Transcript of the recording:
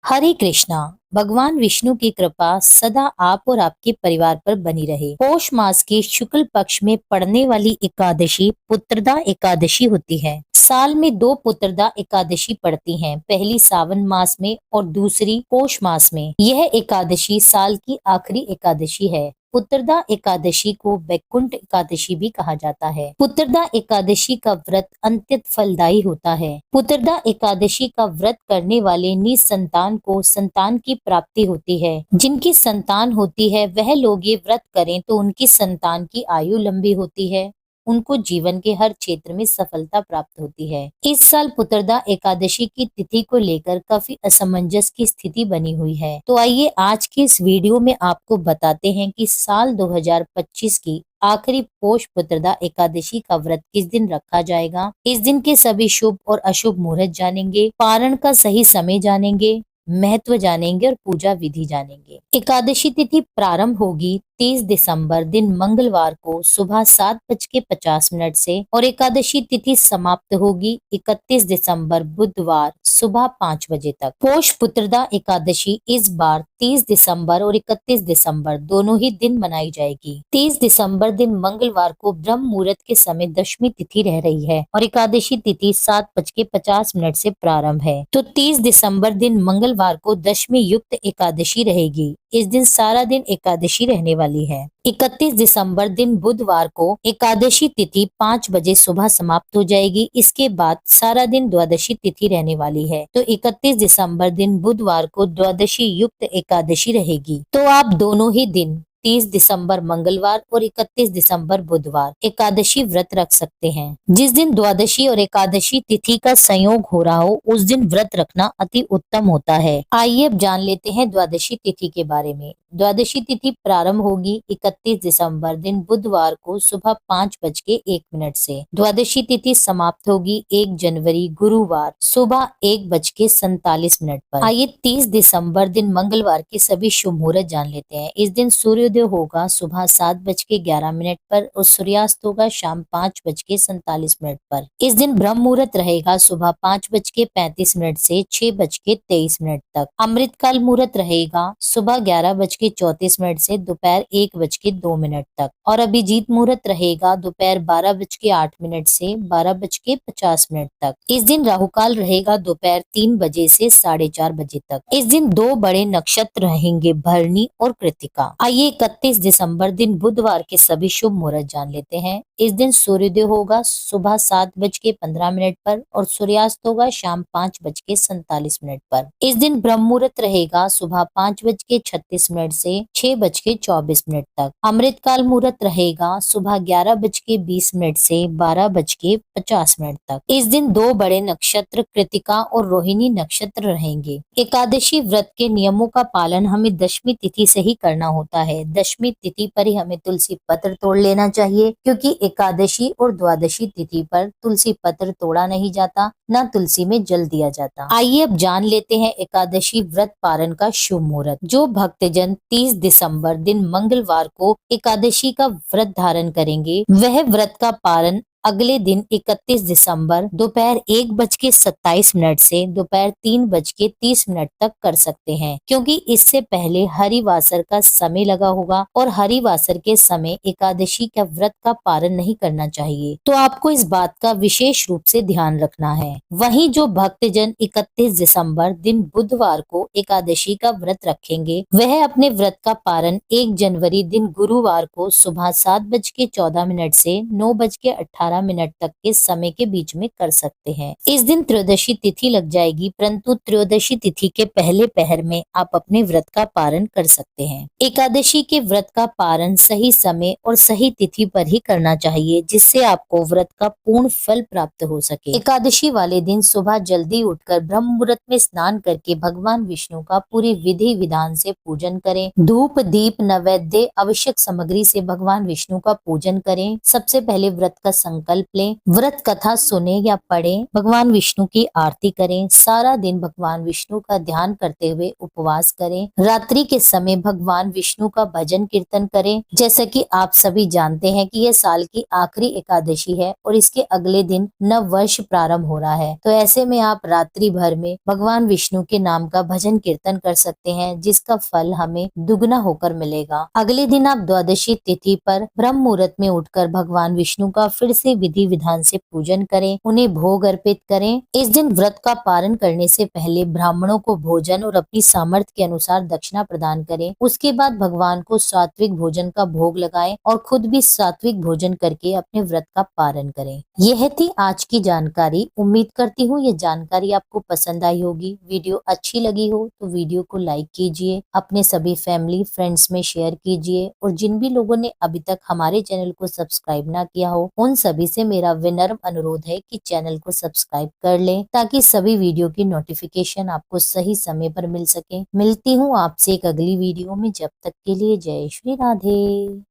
हरे कृष्णा। भगवान विष्णु की कृपा सदा आप और आपके परिवार पर बनी रहे। पौष मास के शुक्ल पक्ष में पड़ने वाली एकादशी पुत्रदा एकादशी होती है। साल में दो पुत्रदा एकादशी पड़ती हैं, पहली सावन मास में और दूसरी पौष मास में। यह एकादशी साल की आखिरी एकादशी है। पुत्रदा एकादशी को वैकुंठ एकादशी भी कहा जाता है। पुत्रदा एकादशी का व्रत अत्यंत फलदायी होता है। पुत्रदा एकादशी का व्रत करने वाले निसंतान को संतान की प्राप्ति होती है। जिनकी संतान होती है वह लोग ये व्रत करें तो उनकी संतान की आयु लंबी होती है, उनको जीवन के हर क्षेत्र में सफलता प्राप्त होती है। इस साल पुत्रदा एकादशी की तिथि को लेकर काफी असमंजस की स्थिति बनी हुई है। तो आइए आज की इस वीडियो में आपको बताते हैं कि साल 2025 की आखिरी पौष पुत्रदा एकादशी का व्रत किस दिन रखा जाएगा। इस दिन के सभी शुभ और अशुभ मुहूर्त जानेंगे, पारण का सही समय जानेंगे, महत्व जानेंगे और पूजा विधि जानेंगे। एकादशी तिथि प्रारंभ होगी 30 दिसंबर दिन मंगलवार को सुबह 7:50 से और एकादशी तिथि समाप्त होगी 31 दिसंबर बुधवार सुबह 5 बजे तक। पौष पुत्रदा एकादशी इस बार 30 दिसंबर और 31 दिसंबर दोनों ही दिन मनाई जाएगी। 30 दिसंबर दिन मंगलवार को ब्रह्म मुहूर्त के समय दशमी तिथि रह रही है और एकादशी तिथि 7:50 से प्रारंभ है। तो 30 दिसंबर दिन मंगलवार को दशमी युक्त एकादशी रहेगी। इस दिन सारा दिन एकादशी रहने वाली है। 31 दिसंबर दिन बुधवार को एकादशी तिथि 5 बजे सुबह समाप्त हो जाएगी। इसके बाद सारा दिन द्वादशी तिथि रहने वाली है। तो 31 दिसंबर दिन बुधवार को द्वादशी युक्त एकादशी रहेगी। तो आप दोनों ही दिन 30 दिसंबर मंगलवार और 31 दिसंबर बुधवार एकादशी व्रत रख सकते हैं। जिस दिन द्वादशी और एकादशी तिथि का संयोग हो रहा हो उस दिन व्रत रखना अति उत्तम होता है। आइए अब जान लेते हैं द्वादशी तिथि के बारे में। द्वादशी तिथि प्रारंभ होगी 31 दिसंबर दिन बुधवार को सुबह 5:01 से। द्वादशी तिथि समाप्त होगी 1 जनवरी गुरुवार सुबह 1:47 पर। आइए 30 दिसंबर दिन मंगलवार के सभी शुभ मुहूर्त जान लेते हैं। इस दिन सूर्योदय होगा सुबह 7:11 पर और सूर्यास्त होगा शाम 5:47 पर। इस दिन ब्रह्म मुहूर्त रहेगा सुबह 5:35 से 6:23 तक। अमृतकाल मुहूर्त रहेगा सुबह 11:34 से दोपहर 1:02 तक और अभिजीत मुहूर्त रहेगा दोपहर 12:08 से 12:50 तक। इस दिन राहुकाल रहेगा दोपहर 3 बजे से 4:30 बजे तक। इस दिन दो बड़े नक्षत्र रहेंगे, भरणी और कृतिका। आइए 31 दिसंबर दिन बुधवार के सभी शुभ मुहूर्त जान लेते हैं। इस दिन सूर्योदय होगा सुबह 7:15 पर और सूर्यास्त होगा शाम 5:47 पर। इस दिन ब्रह्म मुहूर्त रहेगा सुबह 5:36 से 6:24 तक। अमृतकाल मुहूर्त रहेगा सुबह 11:20 से 12:50 तक। इस दिन दो बड़े नक्षत्र कृतिका और रोहिणी नक्षत्र रहेंगे। एकादशी व्रत के नियमों का पालन हमें दशमी तिथि से ही करना होता है। दशमी तिथि पर ही हमें तुलसी पत्र तोड़ लेना चाहिए, क्योंकि एकादशी और द्वादशी तिथि पर तुलसी पत्र तोड़ा नहीं जाता, न तुलसी में जल दिया जाता। आइए अब जान लेते हैं एकादशी व्रत पारण का शुभ मुहूर्त। जो भक्तजन 30 दिसंबर दिन मंगलवार को एकादशी का व्रत धारण करेंगे वह व्रत का पारण अगले दिन 31 दिसंबर दोपहर 1:27 से दोपहर 3:30 तक कर सकते हैं, क्योंकि इससे पहले हरिवासर का समय लगा होगा और हरिवासर के समय एकादशी का व्रत का पारण नहीं करना चाहिए। तो आपको इस बात का विशेष रूप से ध्यान रखना है। वहीं जो भक्तजन 31 दिसंबर दिन बुधवार को एकादशी का व्रत रखेंगे वह अपने व्रत का पारण 1 जनवरी दिन गुरुवार को सुबह 7:14 से 9:18 तक के समय के बीच में कर सकते हैं। इस दिन त्रयोदशी तिथि लग जाएगी, परंतु त्रयोदशी तिथि के पहले पहर में आप अपने व्रत का पारण कर सकते हैं। एकादशी के व्रत का पारण सही समय और सही तिथि पर ही करना चाहिए, जिससे आपको व्रत का पूर्ण फल प्राप्त हो सके। एकादशी वाले दिन सुबह जल्दी उठकर ब्रह्म मुहूर्त में स्नान करके भगवान विष्णु का पूरी विधि विधान से पूजन करें। धूप दीप नैवेद्य आवश्यक सामग्री से भगवान विष्णु का पूजन करें। सबसे पहले व्रत का संकल्प संकल्प लें, व्रत कथा सुने या पढ़ें, भगवान विष्णु की आरती करें, सारा दिन भगवान विष्णु का ध्यान करते हुए उपवास करें, रात्रि के समय भगवान विष्णु का भजन कीर्तन करें। जैसा कि आप सभी जानते हैं कि यह साल की आखिरी एकादशी है और इसके अगले दिन नव वर्ष प्रारंभ हो रहा है, तो ऐसे में आप रात्रि भर में भगवान विष्णु के नाम का भजन कीर्तन कर सकते हैं, जिसका फल हमें दुगना होकर मिलेगा। अगले दिन आप द्वादशी तिथि पर ब्रह्म मुहूर्त में उठकर भगवान विष्णु का फिर से विधि विधान से पूजन करें, उन्हें भोग अर्पित करें। इस दिन व्रत का पालन करने से पहले ब्राह्मणों को भोजन और अपनी सामर्थ्य के अनुसार दक्षिणा प्रदान करें। उसके बाद भगवान को सात्विक भोजन का भोग लगाएं और खुद भी सात्विक भोजन करके अपने व्रत का पालन करें। यह थी आज की जानकारी। उम्मीद करती हूँ ये जानकारी आपको पसंद आई होगी। वीडियो अच्छी लगी हो तो वीडियो को लाइक कीजिए, अपने सभी फैमिली फ्रेंड्स में शेयर कीजिए और जिन भी लोगों ने अभी तक हमारे चैनल को सब्सक्राइब ना किया हो उन सभी से मेरा विनम्र अनुरोध है कि चैनल को सब्सक्राइब कर लें, ताकि सभी वीडियो की नोटिफिकेशन आपको सही समय पर मिल सके। मिलती हूँ आपसे एक अगली वीडियो में, जब तक के लिए जय श्री राधे।